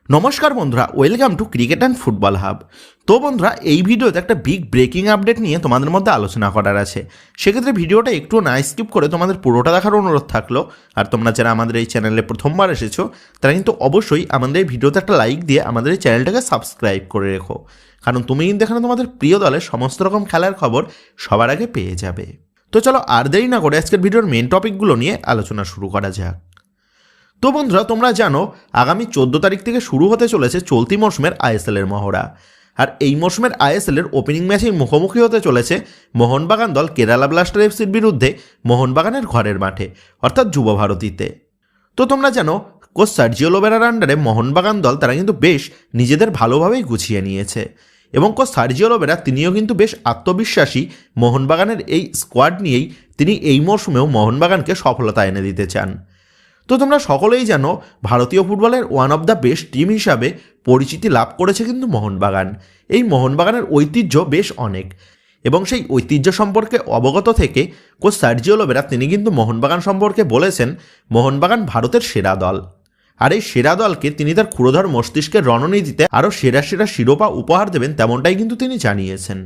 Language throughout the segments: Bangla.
নমস্কার বন্ধুরা, welcome to cricket and football hub. তো বন্ধুরা, এই ভিডিওতে একটা বিগ ব্রেকিং আপডেট নিয়ে তোমাদের মধ্যে আলোচনা করার আছে। সেক্ষেত্রে ভিডিওটা একটু না স্কিপ করে তোমাদের পুরোটা দেখার অনুরোধ থাকলো। আর তোমরা যারা আমাদের এই চ্যানেলে প্রথমবার এসেছো তারা কিন্তু অবশ্যই আমাদের এই ভিডিওতে একটা লাইক দিয়ে আমাদের এই চ্যানেলটাকে সাবস্ক্রাইব করে রেখো, কারণ তুমি কিন্তু এখানে তোমাদের প্রিয় দলের সমস্ত রকম খেলার খবর সবার আগে পেয়ে যাবে। তো চলো আর দেরি না করে আজকের ভিডিওর মেন টপিকগুলো নিয়ে আলোচনা শুরু করা যাক। তো বন্ধুরা, তোমরা জানো আগামী 14 তারিখ থেকে শুরু হতে চলেছে চলতি মরশুমের আইএসএলের মহড়া। আর এই মরশুমের আইএসএলের ওপেনিং ম্যাচেই মুখোমুখি হতে চলেছে মোহনবাগান দল কেরালা ব্লাস্টার এফসির বিরুদ্ধে মোহনবাগানের ঘরের মাঠে, অর্থাৎ যুব ভারতীতে। তো তোমরা জানো কোচ সার্জিও লোবেরার আন্ডারে মোহনবাগান দল তারা কিন্তু বেশ নিজেদের ভালোভাবেই গুছিয়ে নিয়েছে, এবং কোচ সার্জিও লোবেরা তিনিও কিন্তু বেশ আত্মবিশ্বাসী। মোহনবাগানের এই স্কোয়াড নিয়েই তিনি এই মরশুমেও মোহনবাগানকে সফলতা এনে দিতে চান। তো তোমরা সকলেই জানো ভারতীয় ফুটবলের one of the best team হিসাবে পরিচিতি লাভ করেছে কিন্তু মোহনবাগান। এই মোহনবাগানের ঐতিহ্য বেশ অনেক, এবং সেই ঐতিহ্য সম্পর্কে অবগত থেকে কোচ সার্জিও লোবেরা তিনি কিন্তু মোহনবাগান সম্পর্কে বলেছেন মোহনবাগান ভারতের সেরা দল। আর এই সেরা দলকে তিনি তার ক্ষুরোধর মস্তিষ্কের রণনীতিতে আরও সেরা সেরা শিরোপা উপহার দেবেন, তেমনটাই কিন্তু তিনি জানিয়েছেন।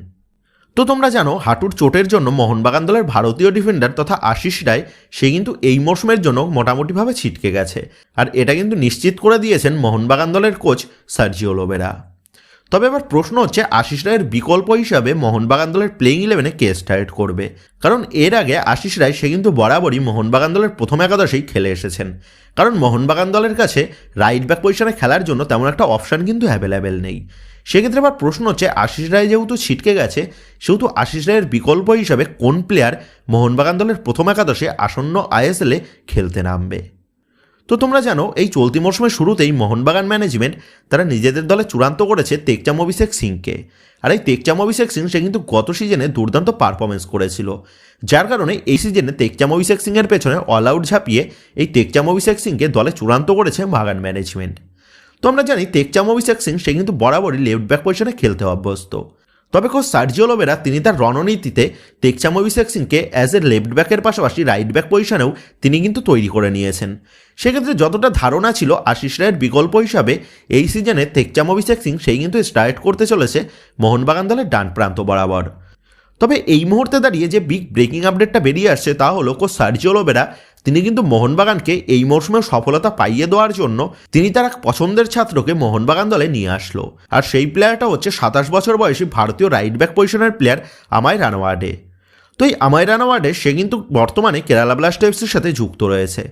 তো তোমরা জানো হাঁটুর চোটের জন্য মোহনবাগান দলের ভারতীয় ডিফেন্ডার তথা আশিস রায় সে কিন্তু এই মরশুমের জন্য মোটামুটিভাবে ছিটকে গেছে, আর এটা কিন্তু নিশ্চিত করে দিয়েছেন মোহনবাগান দলের কোচ সার্জিও লোবেরা। তবে এবার প্রশ্ন হচ্ছে আশিস রায়ের বিকল্প হিসাবে মোহনবাগান দলের প্লেইং 11-এ কে স্টার্ট করবে, কারণ এর আগে আশিস রায় সে কিন্তু বরাবরই মোহনবাগান দলের প্রথম একাদশেই খেলে এসেছেন, কারণ মোহনবাগান দলের কাছে রাইট ব্যাক পজিশনে খেলার জন্য তেমন একটা অপশান কিন্তু অ্যাভেলেবেল নেই। সেক্ষেত্রে আবার প্রশ্ন হচ্ছে আশিস রায় যেহেতু ছিটকে গেছে, সেহেতু আশিস রায়ের বিকল্প হিসাবে কোন প্লেয়ার মোহনবাগান দলের প্রথম একাদশে আসন্ন আইএসএলে খেলতে নামবে। তো তোমরা জানো এই চলতি মরশুমের শুরুতেই মোহনবাগান ম্যানেজমেন্ট তারা নিজেদের দলে চূড়ান্ত করেছে তেকচাম অভিষেক সিংকে। আর এই তেকচাম অভিষেক সিং সে কিন্তু গত সিজনে দুর্দান্ত পারফরমেন্স করেছিল, যার কারণে এই সিজনে তেকচাম অভিষেক সিংয়ের পেছনে অল আউট ঝাঁপিয়ে এই তেকচাম অভিষেক সিংকে দলে চূড়ান্ত করেছে বাগান ম্যানেজমেন্ট। তো আমরা জানি তেকচাম অভিষেক সিং সে কিন্তু বরাবরই লেফট ব্যাক পজিশনে খেলতে অভ্যস্ত, তবে কোচ সার্জিও লোবেরা তিনি তার রণনীতিতে তেকচাম অভিষেক সিংকে অ্যাজ এ লেফট ব্যাকের পাশাপাশি রাইট ব্যাক পজিশনেও তিনি কিন্তু তৈরি করে নিয়েছেন। সেক্ষেত্রে যতটা ধারণা ছিল আশিস রায়ের বিকল্প হিসাবে এই সিজনে তেকচাম অভিষেক সিং সেই কিন্তু স্টার্ট করতে চলেছে মোহনবাগান দলের ডান প্রান্ত বরাবর। তবে এই মুহূর্তে দাঁড়িয়ে যে বিগ ব্রেকিং আপডেটটা বেরিয়ে আসছে তা হলো কোচ সার্জিও লোবেরা তিনি কিন্তু মোহনবাগানকে এই মরশুমেও সফলতা পাইয়ে দেওয়ার জন্য তিনি তার এক পছন্দের ছাত্রকে মোহনবাগান দলে নিয়ে আসলো, আর সেই প্লেয়ারটা হচ্ছে 27 বছর বয়সী ভারতীয় রাইট ব্যাক পজিশনের প্লেয়ার আমায় রানাওয়াডে। তো এই আমায় রানাওয়াডে সে কিন্তু বর্তমানে কেরালা ব্লাস্টার এফসির সাথে যুক্ত রয়েছে,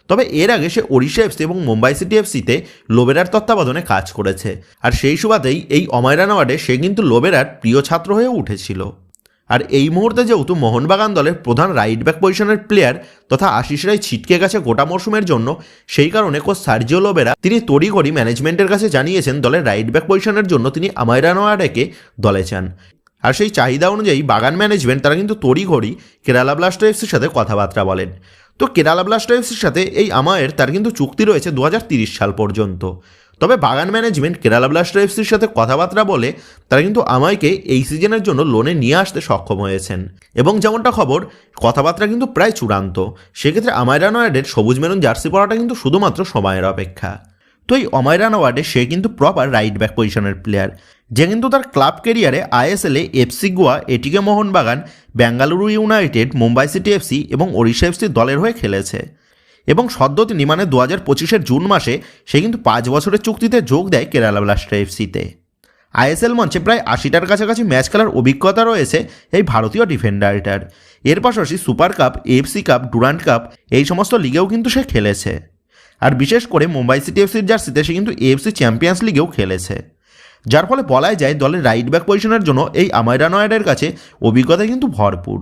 তবে এর আগে সে ওড়িশা এফসি এবং মুম্বাই সিটি এফসিতে লোবেরার তত্ত্বাবধানে কাজ করেছে, আর সেই সুবাদেই এই আমায় রানাওয়াডে সে কিন্তু লোবেরার প্রিয় ছাত্র হয়ে উঠেছিল। আর এই মুহূর্তে যেহেতু মোহনবাগান দলের প্রধান রাইট ব্যাক পজিশনের প্লেয়ার তথা আশিস রায় ছিটকে গেছে গোটা মরশুমের জন্য, সেই কারণে কোচ সার্জিও লোবেরা তিনি তড়িঘড়ি ম্যানেজমেন্টের কাছে জানিয়েছেন দলের রাইট ব্যাক পজিশনের জন্য তিনি আমায় রানাওয়াডেকে দলে চান। আর সেই চাহিদা অনুযায়ী বাগান ম্যানেজমেন্ট তারা কিন্তু তড়িঘড়ি কেরালা ব্লাস্টার এফসির সাথে কথাবার্তা বলেন। তো কেরালা ব্লাস্টার এফসির সাথে এই আমায়ের তার কিন্তু চুক্তি রয়েছে 2030 সাল পর্যন্ত। তবে বাগান ম্যানেজমেন্ট কেরালা ব্লাস্টার এফসির সাথে কথাবার্তা বলে তারা কিন্তু আমায়কে এই সিজনের জন্য লোনে নিয়ে আসতে সক্ষম হয়েছেন, এবং যেমনটা খবর কথাবার্তা কিন্তু প্রায় চূড়ান্ত। সেক্ষেত্রে আমায় রানাওয়াডের সবুজ মেরুন জার্সি পরাটা কিন্তু শুধুমাত্র সময়ের অপেক্ষা। তো এই আমায় রানাওয়াডে সে কিন্তু প্রপার রাইট ব্যাক পজিশনের প্লেয়ার, যে কিন্তু তার ক্লাব কেরিয়ারে আইএসএলে এফসি গোয়া, এটিকে Mohun Bagan, Bengaluru United, Mumbai city FC এবং ওড়িশা এফসির দলের হয়ে খেলেছে, এবং সদ্য তিনি 2025 জুন মাসে সে কিন্তু 5 বছরের চুক্তিতে যোগ দেয় কেরালা ব্লাস্টার এফসিতে। আইএসএল মঞ্চে প্রায় 80টার কাছাকাছি ম্যাচ খেলার অভিজ্ঞতা রয়েছে এই ভারতীয় ডিফেন্ডারটার। এর পাশাপাশি super cup, AFC cup, Durand cup এই সমস্ত লিগেও কিন্তু সে খেলেছে, আর বিশেষ করে মুম্বাই সিটি এফসির জার্সিতে সে কিন্তু এএফসি চ্যাম্পিয়ন্স লিগেও খেলেছে, যার ফলে বলাই যায় দলের রাইট ব্যাক পজিশনের জন্য এই আমায় রানাওয়াডের কাছে অভিজ্ঞতা কিন্তু ভরপুর।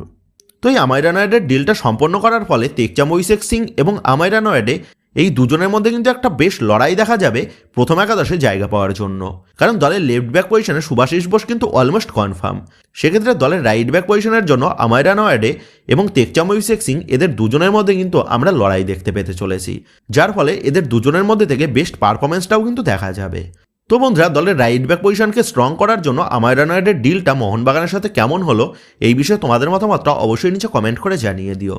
তো এই আমায় রানাওয়াডের ডিলটা সম্পন্ন করার ফলে তেকচাম অভিষেক সিং এবং আমায় রানাওয়াডে এই দুজনের মধ্যে কিন্তু একটা বেশ লড়াই দেখা যাবে প্রথম একাদশে জায়গা পাওয়ার জন্য, কারণ দলের লেফট ব্যাক পজিশনে সুভাশিস বোস কিন্তু অলমোস্ট কনফার্ম। সেক্ষেত্রে দলের রাইট ব্যাক পজিশনের জন্য আমায় রানাওয়াডে এবং তেকচাম অভিষেক সিং এদের দুজনের মধ্যে কিন্তু আমরা লড়াই দেখতে পেতে চলেছি, যার ফলে এদের দুজনের মধ্যে থেকে বেস্ট পারফরমেন্সটাও কিন্তু দেখা যাবে। তো বন্ধুরা, দলের রাইট ব্যাক পজিশনকে স্ট্রং করার জন্য আমায় রানাওয়াডের ডিলটা মোহনবাগানের সাথে কেমন হলো এই বিষয়ে তোমাদের মতামতটা অবশ্যই নিচে কমেন্ট করে জানিয়ে দিও।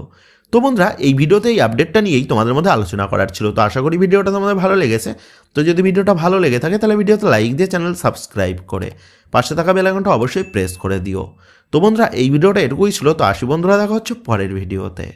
তো বন্ধুরা এই ভিডিওতে এই আপডেটটা নিয়েই তোমাদের মধ্যে আলোচনা করার ছিল। তো আশা করি ভিডিওটা তোমাদের ভালো লেগেছে। তো যদি ভিডিওটা ভালো লেগে থাকে তাহলে ভিডিওতে লাইক দিয়ে চ্যানেল সাবস্ক্রাইব করে পাশে থাকা বেল আইকনটা অবশ্যই প্রেস করে দিও। তো বন্ধুরা এই ভিডিওটা এটুকুই ছিল। তো আসি বন্ধুরা, দেখা হচ্ছে পরের ভিডিওতে।